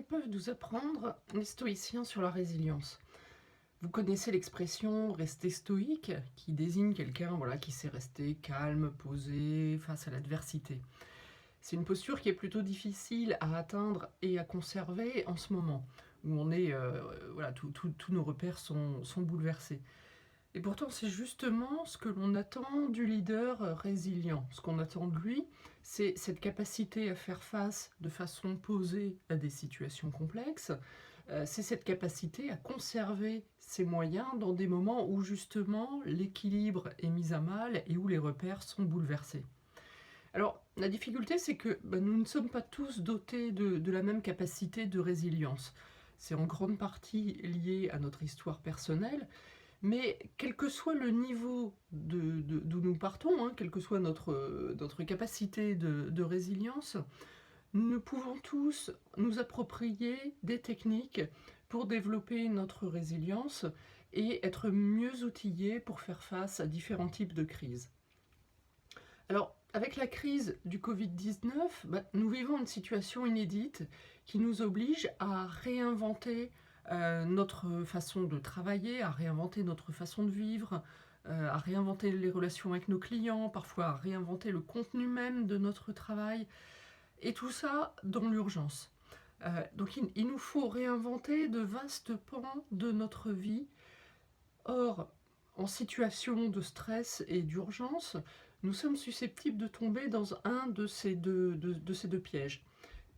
peuvent nous apprendre les stoïciens sur la résilience? Vous connaissez l'expression rester stoïque, qui désigne quelqu'un qui sait rester calme, posé face à l'adversité. C'est une posture qui est plutôt difficile à atteindre et à conserver en ce moment, où on est, tous nos repères sont bouleversés. Et pourtant, c'est justement ce que l'on attend du leader résilient. Ce qu'on attend de lui, c'est cette capacité à faire face de façon posée à des situations complexes. C'est cette capacité à conserver ses moyens dans des moments où justement l'équilibre est mis à mal et où les repères sont bouleversés. Alors, la difficulté, c'est que nous ne sommes pas tous dotés de la même capacité de résilience. C'est en grande partie lié à notre histoire personnelle, mais quel que soit le niveau d'où nous partons, quelle que soit notre capacité de résilience, nous pouvons tous nous approprier des techniques pour développer notre résilience et être mieux outillés pour faire face à différents types de crises. Alors, avec la crise du Covid-19, nous vivons une situation inédite qui nous oblige à réinventer notre façon de travailler, à réinventer notre façon de vivre, à réinventer les relations avec nos clients, parfois à réinventer le contenu même de notre travail, et tout ça dans l'urgence. Donc il nous faut réinventer de vastes pans de notre vie. Or, en situation de stress et d'urgence, nous sommes susceptibles de tomber dans un de ces deux pièges.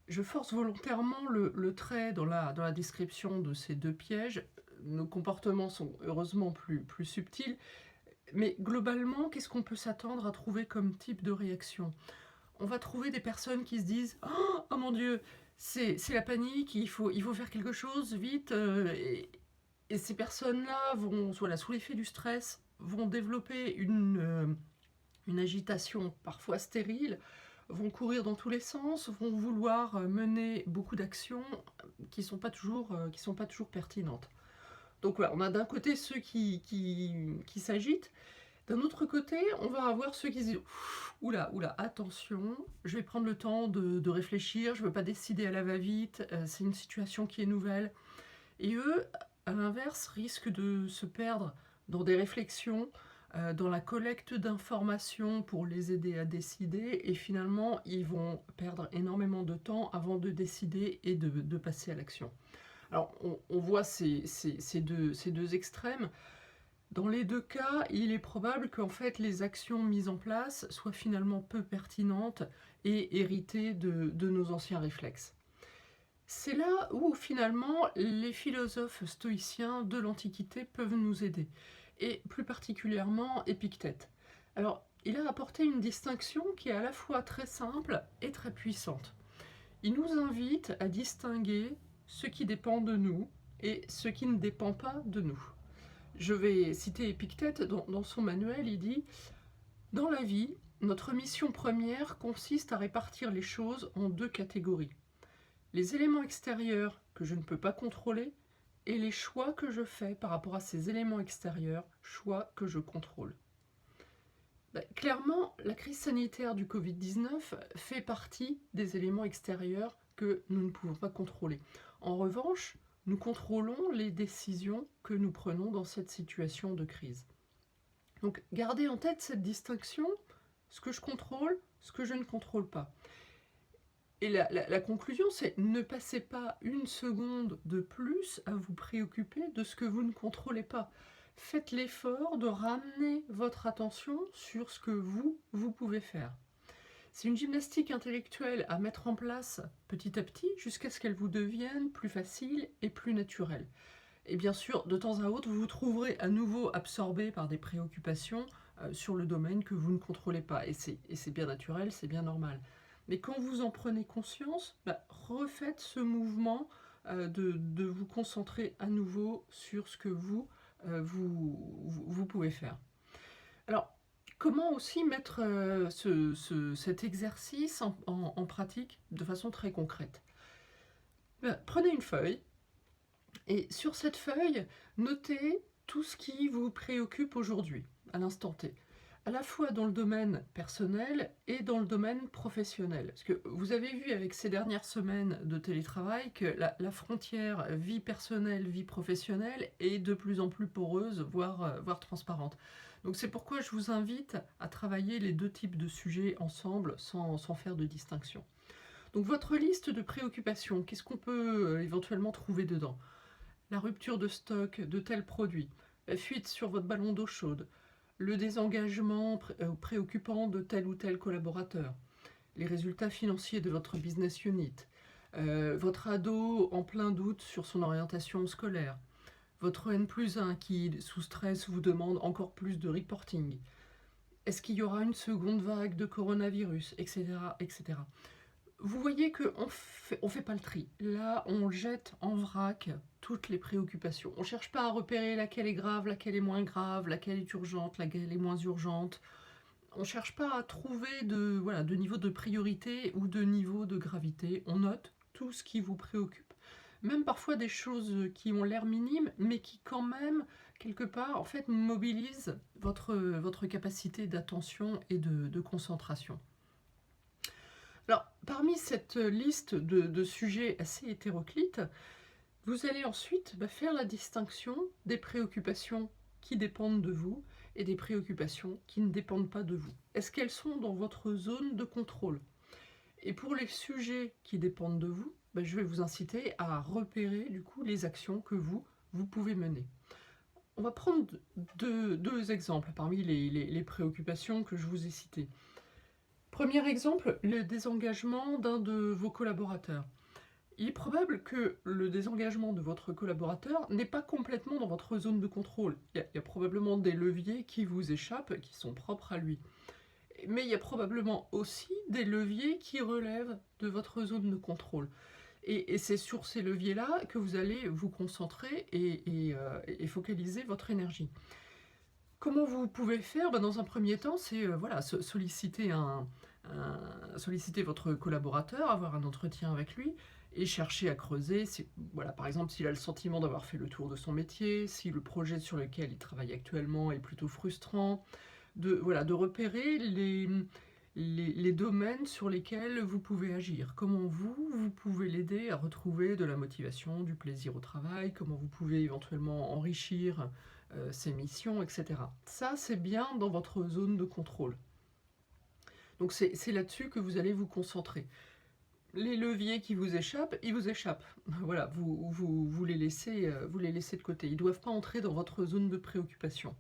Je force volontairement le trait dans la description de ces deux pièges. Nos comportements sont heureusement plus subtils, mais globalement, qu'est-ce qu'on peut s'attendre à trouver comme type de réaction? On va trouver des personnes qui se disent « Oh mon Dieu, c'est la panique, il faut faire quelque chose vite ». Et ces personnes-là vont, sous l'effet du stress, vont développer une agitation parfois stérile, vont courir dans tous les sens, vont vouloir mener beaucoup d'actions qui sont pas toujours pertinentes. Donc voilà, on a d'un côté ceux qui s'agitent, d'un autre côté, on va avoir ceux qui se disent « Oula, attention, je vais prendre le temps de réfléchir, je ne veux pas décider à la va-vite, c'est une situation qui est nouvelle. » Et eux, à l'inverse, risquent de se perdre dans des réflexions, dans la collecte d'informations pour les aider à décider, et finalement, ils vont perdre énormément de temps avant de décider et de passer à l'action. Alors, on voit ces deux extrêmes. Dans les deux cas, il est probable qu'en fait les actions mises en place soient finalement peu pertinentes et héritées de nos anciens réflexes. C'est là où finalement les philosophes stoïciens de l'Antiquité peuvent nous aider, et plus particulièrement Épictète. Alors, il a apporté une distinction qui est à la fois très simple et très puissante. Il nous invite à distinguer ce qui dépend de nous et ce qui ne dépend pas de nous. Je vais citer Épictète, dans son manuel, il dit « Dans la vie, notre mission première consiste à répartir les choses en deux catégories. Les éléments extérieurs que je ne peux pas contrôler et les choix que je fais par rapport à ces éléments extérieurs, choix que je contrôle. » Clairement, la crise sanitaire du Covid-19 fait partie des éléments extérieurs que nous ne pouvons pas contrôler. En revanche, nous contrôlons les décisions que nous prenons dans cette situation de crise. Donc, gardez en tête cette distinction, ce que je contrôle, ce que je ne contrôle pas. Et la conclusion, c'est ne passez pas une seconde de plus à vous préoccuper de ce que vous ne contrôlez pas. Faites l'effort de ramener votre attention sur ce que vous pouvez faire. C'est une gymnastique intellectuelle à mettre en place petit à petit jusqu'à ce qu'elle vous devienne plus facile et plus naturelle. Et bien sûr, de temps à autre, vous vous trouverez à nouveau absorbé par des préoccupations sur le domaine que vous ne contrôlez pas. Et c'est bien naturel, c'est bien normal. Mais quand vous en prenez conscience, refaites ce mouvement de vous concentrer à nouveau sur ce que vous pouvez faire. Alors, comment aussi mettre cet exercice en pratique de façon très concrète? Prenez une feuille et sur cette feuille, notez tout ce qui vous préoccupe aujourd'hui, à l'instant T. À la fois dans le domaine personnel et dans le domaine professionnel. Parce que vous avez vu avec ces dernières semaines de télétravail que la frontière vie personnelle, vie professionnelle est de plus en plus poreuse, voire transparente. Donc c'est pourquoi je vous invite à travailler les deux types de sujets ensemble sans faire de distinction. Donc votre liste de préoccupations, qu'est-ce qu'on peut éventuellement trouver dedans? La rupture de stock de tels produits, la fuite sur votre ballon d'eau chaude, le désengagement préoccupant de tel ou tel collaborateur, les résultats financiers de votre business unit, votre ado en plein doute sur son orientation scolaire, votre N+1 qui, sous stress, vous demande encore plus de reporting. Est-ce qu'il y aura une seconde vague de coronavirus, etc., etc. Vous voyez qu'on fait pas le tri. Là, on jette en vrac toutes les préoccupations. On ne cherche pas à repérer laquelle est grave, laquelle est moins grave, laquelle est urgente, laquelle est moins urgente. On ne cherche pas à trouver de niveau de priorité ou de niveau de gravité. On note tout ce qui vous préoccupe. Même parfois des choses qui ont l'air minimes, mais qui quand même, quelque part, en fait, mobilisent votre capacité d'attention et de concentration. Alors, parmi cette liste de sujets assez hétéroclites, vous allez ensuite faire la distinction des préoccupations qui dépendent de vous et des préoccupations qui ne dépendent pas de vous. Est-ce qu'elles sont dans votre zone de contrôle? Et pour les sujets qui dépendent de vous, je vais vous inciter à repérer du coup les actions que vous pouvez mener. On va prendre deux exemples parmi les préoccupations que je vous ai citées. Premier exemple, le désengagement d'un de vos collaborateurs. Il est probable que le désengagement de votre collaborateur n'est pas complètement dans votre zone de contrôle. Il y a probablement des leviers qui vous échappent, qui sont propres à lui. Mais il y a probablement aussi des leviers qui relèvent de votre zone de contrôle. Et c'est sur ces leviers-là que vous allez vous concentrer et focaliser votre énergie. Comment vous pouvez faire? Dans un premier temps, c'est solliciter votre collaborateur, avoir un entretien avec lui et chercher à creuser. Par exemple, s'il a le sentiment d'avoir fait le tour de son métier, si le projet sur lequel il travaille actuellement est plutôt frustrant, de repérer les domaines sur lesquels vous pouvez agir. Comment vous pouvez l'aider à retrouver de la motivation, du plaisir au travail, comment vous pouvez éventuellement enrichir ses missions, etc. Ça, c'est bien dans votre zone de contrôle. Donc c'est là-dessus que vous allez vous concentrer. Les leviers qui vous échappent, ils vous échappent. Voilà, vous les laissez de côté. Ils ne doivent pas entrer dans votre zone de préoccupation.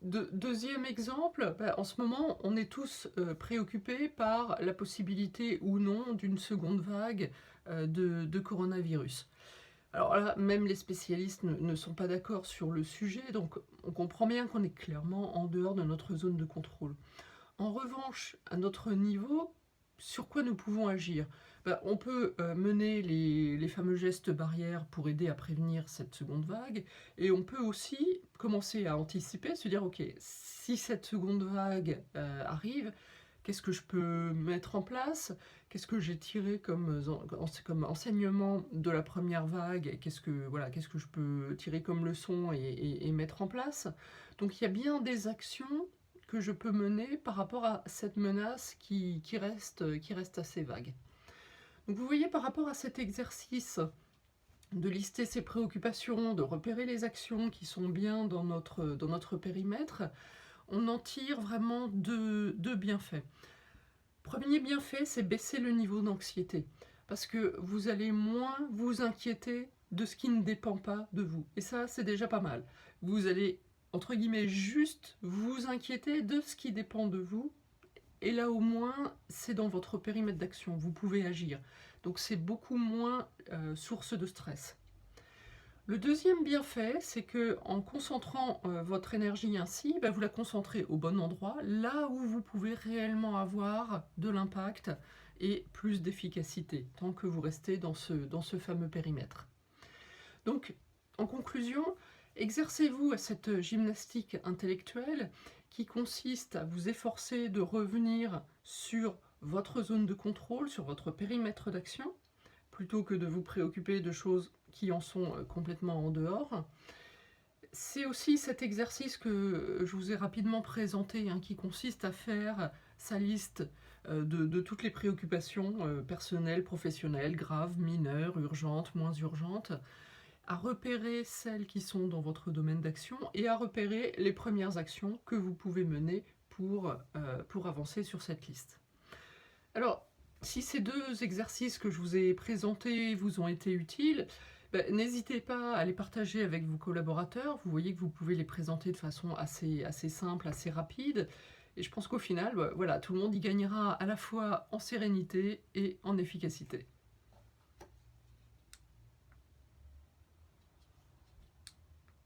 Deuxième exemple, en ce moment, on est tous préoccupés par la possibilité ou non d'une seconde vague de coronavirus. Alors là, même les spécialistes ne sont pas d'accord sur le sujet, donc on comprend bien qu'on est clairement en dehors de notre zone de contrôle. En revanche, à notre niveau, sur quoi nous pouvons agir? On peut mener les fameux gestes barrières pour aider à prévenir cette seconde vague, et on peut aussi commencer à anticiper, se dire, ok, si cette seconde vague arrive, qu'est-ce que je peux mettre en place? Qu'est-ce que j'ai tiré comme enseignement de la première vague? Qu'est-ce que je peux tirer comme leçon et mettre en place? Donc il y a bien des actions que je peux mener par rapport à cette menace qui reste assez vague. Donc vous voyez, par rapport à cet exercice de lister ses préoccupations, de repérer les actions qui sont bien dans notre périmètre, on en tire vraiment deux bienfaits. Premier bienfait, c'est baisser le niveau d'anxiété, parce que vous allez moins vous inquiéter de ce qui ne dépend pas de vous. Et ça, c'est déjà pas mal. Vous allez, entre guillemets, juste vous inquiéter de ce qui dépend de vous, et là au moins, c'est dans votre périmètre d'action, vous pouvez agir. Donc c'est beaucoup moins source de stress. Le deuxième bienfait, c'est que en concentrant votre énergie ainsi, vous la concentrez au bon endroit, là où vous pouvez réellement avoir de l'impact et plus d'efficacité, tant que vous restez dans ce fameux périmètre. Donc, en conclusion, exercez-vous à cette gymnastique intellectuelle qui consiste à vous efforcer de revenir sur votre zone de contrôle, sur votre périmètre d'action, plutôt que de vous préoccuper de choses qui en sont complètement en dehors. C'est aussi cet exercice que je vous ai rapidement présenté, hein, qui consiste à faire sa liste de toutes les préoccupations personnelles, professionnelles, graves, mineures, urgentes, moins urgentes, à repérer celles qui sont dans votre domaine d'action et à repérer les premières actions que vous pouvez mener pour avancer sur cette liste. Alors, si ces deux exercices que je vous ai présentés vous ont été utiles, n'hésitez pas à les partager avec vos collaborateurs. Vous voyez que vous pouvez les présenter de façon assez simple, assez rapide. Et je pense qu'au final, voilà, tout le monde y gagnera à la fois en sérénité et en efficacité.